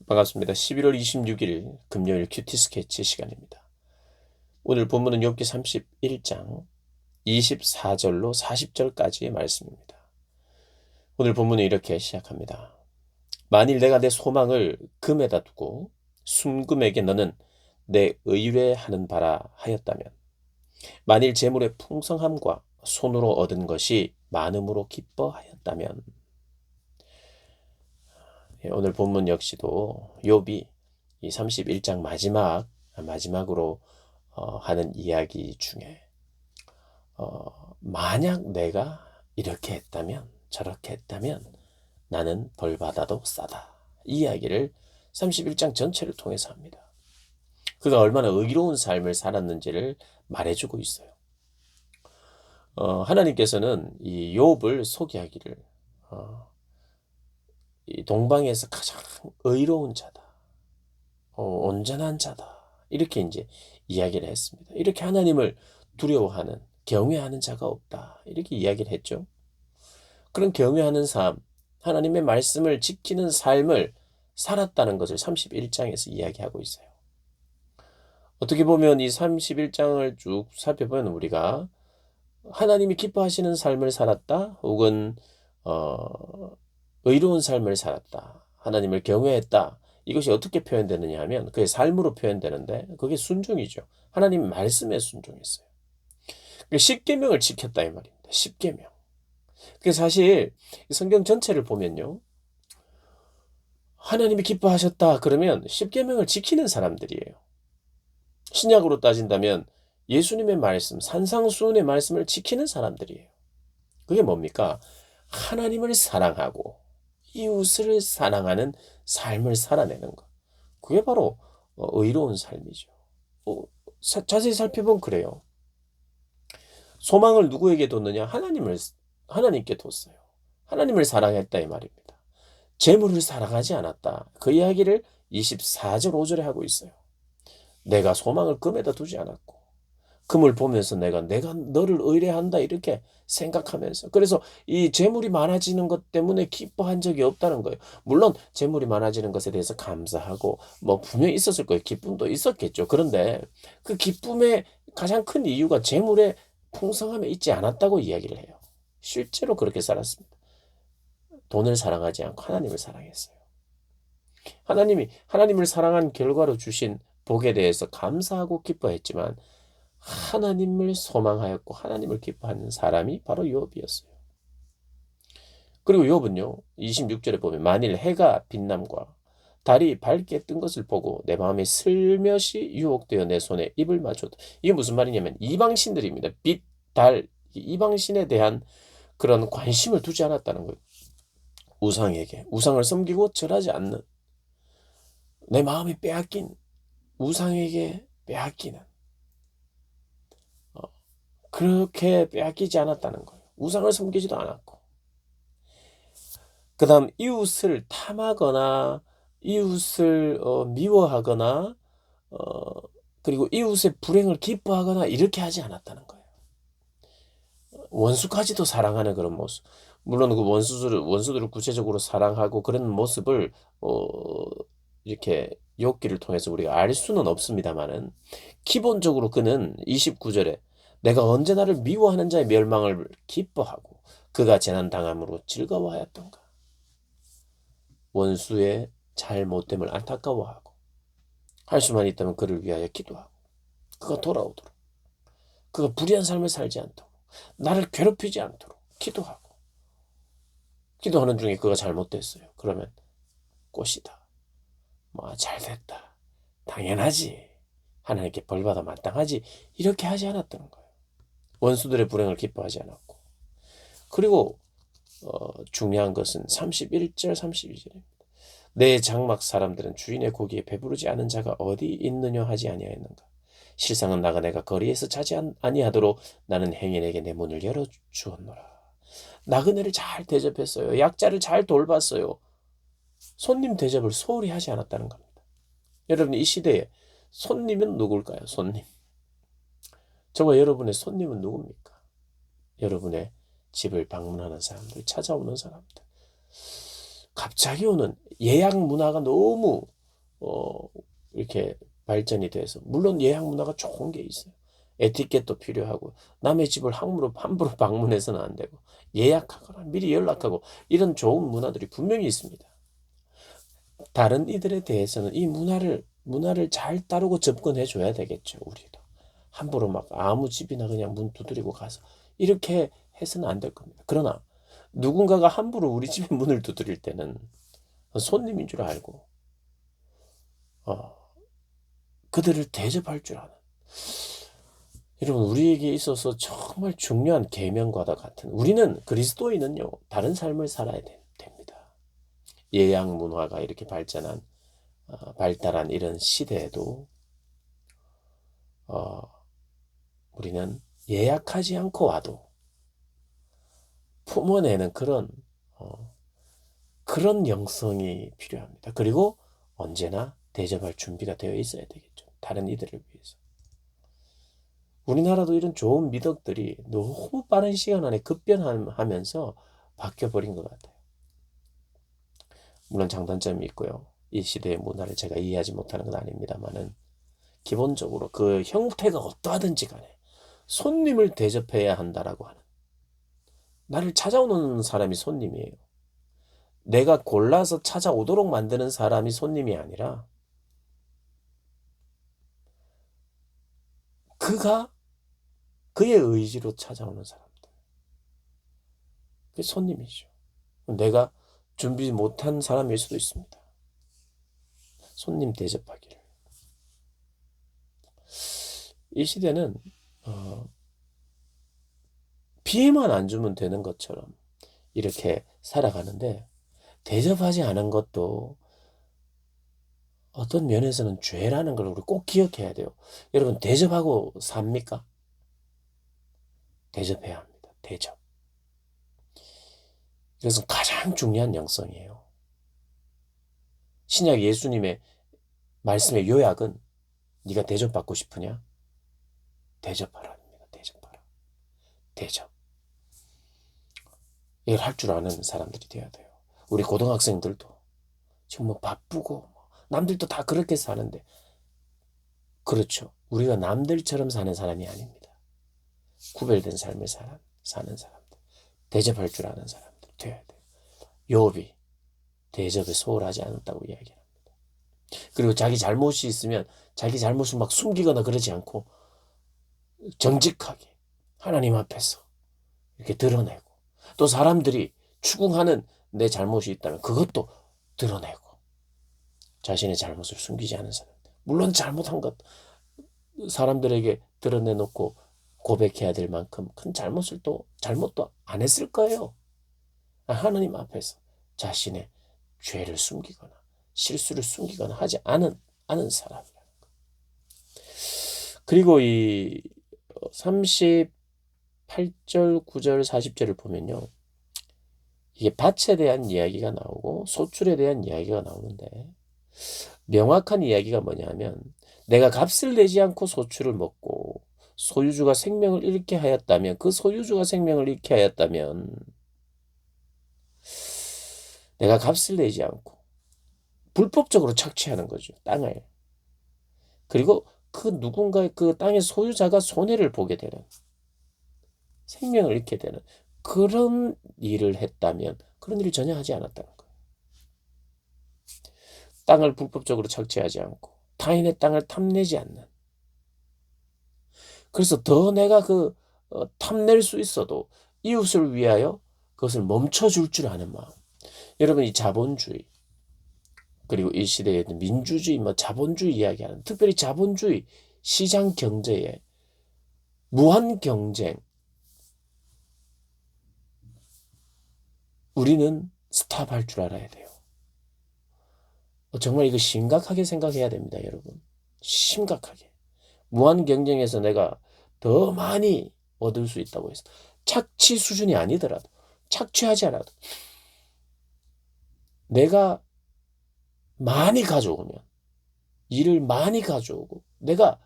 반갑습니다. 11월 26일 금요일 큐티 스케치 시간입니다. 오늘 본문은 욥기 31장 24절로 40절까지의 말씀입니다. 오늘 본문은 이렇게 시작합니다. 만일 내가 내 소망을 금에다 두고 순금에게 너는 내 의뢰하는 바라 하였다면, 만일 재물의 풍성함과 손으로 얻은 것이 많음으로 기뻐하였다면. 오늘 본문 역시도 욥이 이 31장 마지막으로 하는 이야기 중에 만약 내가 이렇게 했다면 저렇게 했다면 나는 벌 받아도 싸다, 이 이야기를 31장 전체를 통해서 합니다. 그가 얼마나 의로운 삶을 살았는지를 말해주고 있어요. 하나님께서는 이 욥을 소개하기를 이 동방에서 가장 의로운 자다, 온전한 자다, 이렇게 이제 이야기를 했습니다. 이렇게 하나님을 두려워하는, 경외하는 자가 없다, 이렇게 이야기를 했죠. 그런 경외하는 삶, 하나님의 말씀을 지키는 삶을 살았다는 것을 31장에서 이야기하고 있어요. 어떻게 보면 이 31장을 쭉 살펴보면 우리가 하나님이 기뻐하시는 삶을 살았다, 혹은 의로운 삶을 살았다, 하나님을 경외했다, 이것이 어떻게 표현되느냐 하면 그의 삶으로 표현되는데, 그게 순종이죠. 하나님 말씀에 순종했어요. 십계명을 지켰다 이 말입니다. 십계명. 그 사실 성경 전체를 보면요, 하나님이 기뻐하셨다 그러면 십계명을 지키는 사람들이에요. 신약으로 따진다면 예수님의 말씀, 산상수훈의 말씀을 지키는 사람들이에요. 그게 뭡니까? 하나님을 사랑하고 이웃을 사랑하는 삶을 살아내는 것. 그게 바로 의로운 삶이죠. 자세히 살펴보면 그래요. 소망을 누구에게 뒀느냐? 하나님께 뒀어요. 하나님을 사랑했다 이 말입니다. 재물을 사랑하지 않았다, 그 이야기를 24절 5절에 하고 있어요. 내가 소망을 금에다 두지 않았고, 금을 보면서 내가 너를 의뢰한다 이렇게 생각하면서, 그래서 이 재물이 많아지는 것 때문에 기뻐한 적이 없다는 거예요. 물론 재물이 많아지는 것에 대해서 감사하고 뭐 분명히 있었을 거예요. 기쁨도 있었겠죠. 그런데 그 기쁨의 가장 큰 이유가 재물의 풍성함에 있지 않았다고 이야기를 해요. 실제로 그렇게 살았습니다. 돈을 사랑하지 않고 하나님을 사랑했어요. 하나님을 사랑한 결과로 주신 복에 대해서 감사하고 기뻐했지만 하나님을 소망하였고 하나님을 기뻐하는 사람이 바로 욥이었어요. 그리고 욥은요, 26절에 보면 만일 해가 빛남과 달이 밝게 뜬 것을 보고 내 마음이 슬며시 유혹되어 내 손에 입을 맞춰도, 이게 무슨 말이냐면 이방신들입니다. 빛, 달, 이방신에 대한 그런 관심을 두지 않았다는 거예요. 우상을 섬기고 절하지 않는, 내 마음이 빼앗긴, 우상에게 빼앗기는, 어, 그렇게 빼앗기지 않았다는 거예요. 우상을 섬기지도 않았고, 그 다음 이웃을 탐하거나 이웃을 미워하거나 어, 그리고 이웃의 불행을 기뻐하거나 이렇게 하지 않았다는 거예요. 원수까지도 사랑하는 그런 모습. 물론 그 원수들을 구체적으로 사랑하고 그런 모습을 이렇게 욥기를 통해서 우리가 알 수는 없습니다만은, 기본적으로 그는 29절에 내가 언제 나를 미워하는 자의 멸망을 기뻐하고 그가 재난 당함으로 즐거워하였던가. 원수의 잘못됨을 안타까워하고 할 수만 있다면 그를 위하여 기도하고 그가 돌아오도록, 그가 불의한 삶을 살지 않도록, 나를 괴롭히지 않도록 기도하고, 기도하는 중에 그가 잘못됐어요. 그러면 꽃이다, 뭐 잘됐다, 당연하지, 하나님께 벌받아 마땅하지, 이렇게 하지 않았던 거예요. 원수들의 불행을 기뻐하지 않았고, 그리고 중요한 것은 31절 32절입니다. 내 장막 사람들은 주인의 고기에 배부르지 않은 자가 어디 있느냐 하지 아니하였는가. 실상은 나가 내가 거리에서 자지 아니하도록 나는 행인에게 내 문을 열어 주었노라. 나그네를 잘 대접했어요. 약자를 잘 돌봤어요. 손님 대접을 소홀히 하지 않았다는 겁니다. 여러분, 이 시대에 손님은 누굴까요? 손님. 저와 여러분의 손님은 누굽니까? 여러분의 집을 방문하는 사람들, 찾아오는 사람들. 갑자기 오는 예약 문화가 너무 어, 이렇게 발전이 돼서 물론 예약 문화가 좋은 게 있어요. 에티켓도 필요하고 남의 집을 함부로 방문해서는 안 되고 예약하거나 미리 연락하고 이런 좋은 문화들이 분명히 있습니다. 다른 이들에 대해서는 이 문화를 잘 따르고 접근해 줘야 되겠죠. 우리도 함부로 막 아무 집이나 그냥 문 두드리고 가서 이렇게 해서는 안 될 겁니다. 그러나 누군가가 함부로 우리 집에 문을 두드릴 때는 손님인 줄 알고 어, 그들을 대접할 줄 아는, 여러분, 우리에게 있어서 정말 중요한 계명과도 같은, 우리는 그리스도인은요 다른 삶을 살아야 됩니다. 예양 문화가 이렇게 발달한 이런 시대에도 어, 우리는 예약하지 않고 와도 품어내는 어, 그런 영성이 필요합니다. 그리고 언제나 대접할 준비가 되어 있어야 되겠죠. 다른 이들을 위해서. 우리나라도 이런 좋은 미덕들이 너무 빠른 시간 안에 급변하면서 바뀌어버린 것 같아요. 물론 장단점이 있고요. 이 시대의 문화를 제가 이해하지 못하는 건 아닙니다만은 기본적으로 그 형태가 어떠하든지 간에 손님을 대접해야 한다라고 하는, 나를 찾아오는 사람이 손님이에요. 내가 골라서 찾아오도록 만드는 사람이 손님이 아니라 그가 그의 의지로 찾아오는 사람들, 그게 손님이죠. 내가 준비 못한 사람일 수도 있습니다. 손님 대접하기를. 이 시대는 피해만 안 주면 되는 것처럼 이렇게 살아가는데, 대접하지 않은 것도 어떤 면에서는 죄라는 걸 우리 꼭 기억해야 돼요. 여러분, 대접하고 삽니까? 대접해야 합니다. 대접. 그래서 가장 중요한 영성이에요. 신약 예수님의 말씀의 요약은 네가 대접받고 싶으냐? 대접하라입니다. 대접하라. 대접. 이걸 할 줄 아는 사람들이 돼야 돼요. 우리 고등학생들도 지금 뭐 바쁘고 남들도 다 그렇게 사는데, 그렇죠. 우리가 남들처럼 사는 사람이 아닙니다. 구별된 삶을 사는 사람들, 대접할 줄 아는 사람들 돼야 돼요. 욥이 대접에 소홀하지 않았다고 이야기합니다. 그리고 자기 잘못이 있으면 자기 잘못을 막 숨기거나 그러지 않고 정직하게 하나님 앞에서 이렇게 드러내고, 또 사람들이 추궁하는 내 잘못이 있다면 그것도 드러내고, 자신의 잘못을 숨기지 않은 사람, 물론 잘못한 것 사람들에게 드러내놓고 고백해야 될 만큼 큰 잘못도 안 했을 거예요. 하나님 앞에서 자신의 죄를 숨기거나 실수를 숨기거나 하지 않은 사람이라는 거. 그리고 이 38절, 9절, 40절을 보면요, 이게 밭에 대한 이야기가 나오고 소출에 대한 이야기가 나오는데, 명확한 이야기가 뭐냐면, 내가 값을 내지 않고 소출을 먹고 소유주가 생명을 잃게 하였다면, 그 소유주가 생명을 잃게 하였다면, 내가 값을 내지 않고 불법적으로 착취하는 거죠, 땅을. 그리고 그 누군가의 그 땅의 소유자가 손해를 보게 되는, 생명을 잃게 되는 그런 일을 했다면, 그런 일을 전혀 하지 않았다는 거예요. 땅을 불법적으로 착취하지 않고 타인의 땅을 탐내지 않는. 그래서 더 내가 탐낼 수 있어도 이웃을 위하여 그것을 멈춰줄 줄 아는 마음. 여러분, 이 자본주의, 그리고 이 시대에 민주주의, 자본주의 이야기하는, 특별히 자본주의 시장 경제에 무한 경쟁, 우리는 스탑할 줄 알아야 돼요. 정말 이거 심각하게 생각해야 됩니다, 여러분. 심각하게. 무한 경쟁에서 내가 더 많이 얻을 수 있다고 해서 착취 수준이 아니더라도, 착취하지 않아도 내가 많이 가져오면, 일을 많이 가져오고 내가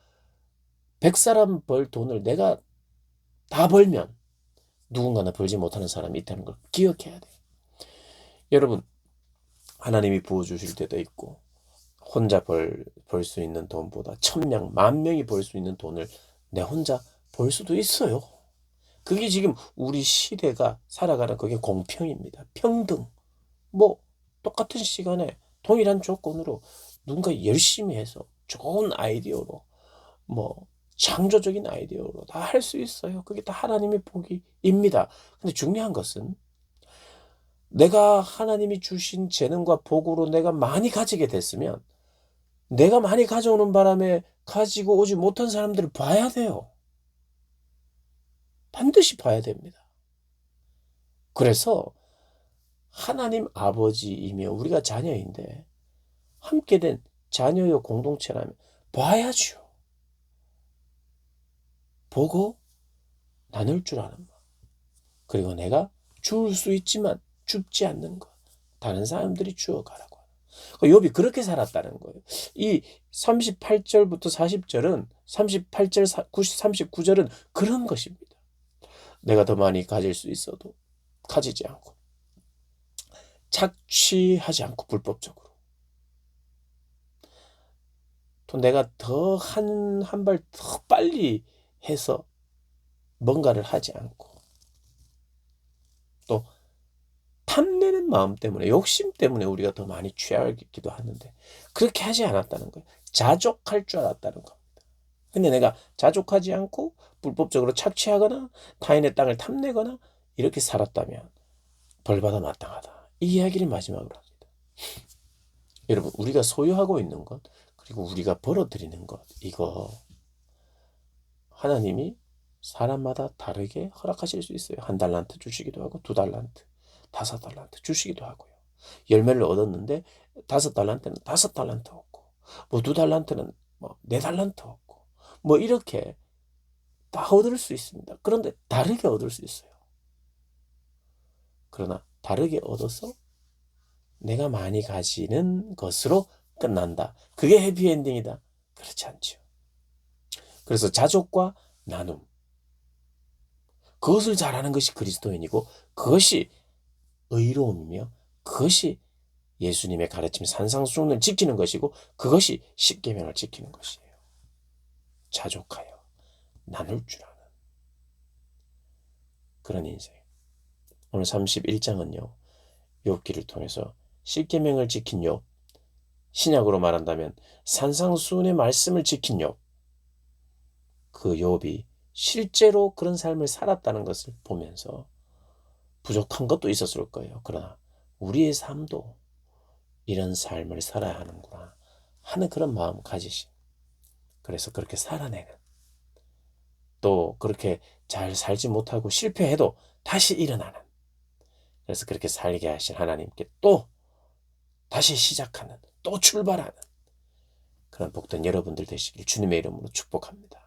100사람 벌 돈을 내가 다 벌면 누군가는 벌지 못하는 사람이 있다는 걸 기억해야 돼요. 여러분, 하나님이 부어주실 때도 있고 혼자 벌 수 있는 돈보다 1,000명, 10,000명이 벌 수 있는 돈을 내 혼자 벌 수도 있어요. 그게 지금 우리 시대가 살아가는 그게 공평입니다. 평등. 뭐 똑같은 시간에 동일한 조건으로 누군가 열심히 해서 좋은 아이디어로 뭐 창조적인 아이디어로 다 할 수 있어요. 그게 다 하나님의 복이입니다. 근데 중요한 것은 내가 하나님이 주신 재능과 복으로 내가 많이 가지게 됐으면 내가 많이 가져오는 바람에 가지고 오지 못한 사람들을 봐야 돼요. 반드시 봐야 됩니다. 그래서 하나님 아버지이며 우리가 자녀인데 함께 된 자녀의 공동체라면 봐야죠. 보고 나눌 줄 아는 것. 그리고 내가 줄 수 있지만 줍지 않는 것. 다른 사람들이 주어가라고. 욥이 그렇게 살았다는 거예요. 이 38절부터 40절은 38절, 39절은 그런 것입니다. 내가 더 많이 가질 수 있어도 가지지 않고 착취하지 않고 불법적으로 또 내가 더 한 발 더 빨리 해서 뭔가를 하지 않고 또 탐내는 마음 때문에 욕심 때문에 우리가 더 많이 취하기도 하는데 그렇게 하지 않았다는 거예요. 자족할 줄 알았다는 겁니다. 근데 내가 자족하지 않고 불법적으로 착취하거나 타인의 땅을 탐내거나 이렇게 살았다면 벌받아 마땅하다. 이 이야기를 마지막으로 합니다. 여러분, 우리가 소유하고 있는 것 그리고 우리가 벌어들이는 것 이거 하나님이 사람마다 다르게 허락하실 수 있어요. 1달란트 주시기도 하고 2달란트, 5달란트 주시기도 하고요. 열매를 얻었는데 5달란트는 5달란트 얻고 뭐 2달란트는 뭐 4달란트 얻고 뭐 이렇게 다 얻을 수 있습니다. 그런데 다르게 얻을 수 있어요. 그러나 다르게 얻어서 내가 많이 가지는 것으로 끝난다. 그게 해피엔딩이다. 그렇지 않죠. 그래서 자족과 나눔. 그것을 잘하는 것이 그리스도인이고 그것이 의로움이며 그것이 예수님의 가르침 산상수훈을 지키는 것이고 그것이 십계명을 지키는 것이에요. 자족하여 나눌 줄 아는 그런 인생. 오늘 31장은요. 욥기를 통해서 십계명을 지킨 욥, 신약으로 말한다면 산상수훈의 말씀을 지킨 욥, 그 욥이 실제로 그런 삶을 살았다는 것을 보면서 부족한 것도 있었을 거예요. 그러나 우리의 삶도 이런 삶을 살아야 하는구나 하는 그런 마음 가지신. 그래서 그렇게 살아내는. 또 그렇게 잘 살지 못하고 실패해도 다시 일어나는. 그래서 그렇게 살게 하신 하나님께 또 다시 시작하는, 또 출발하는 그런 복된 여러분들 되시길 주님의 이름으로 축복합니다.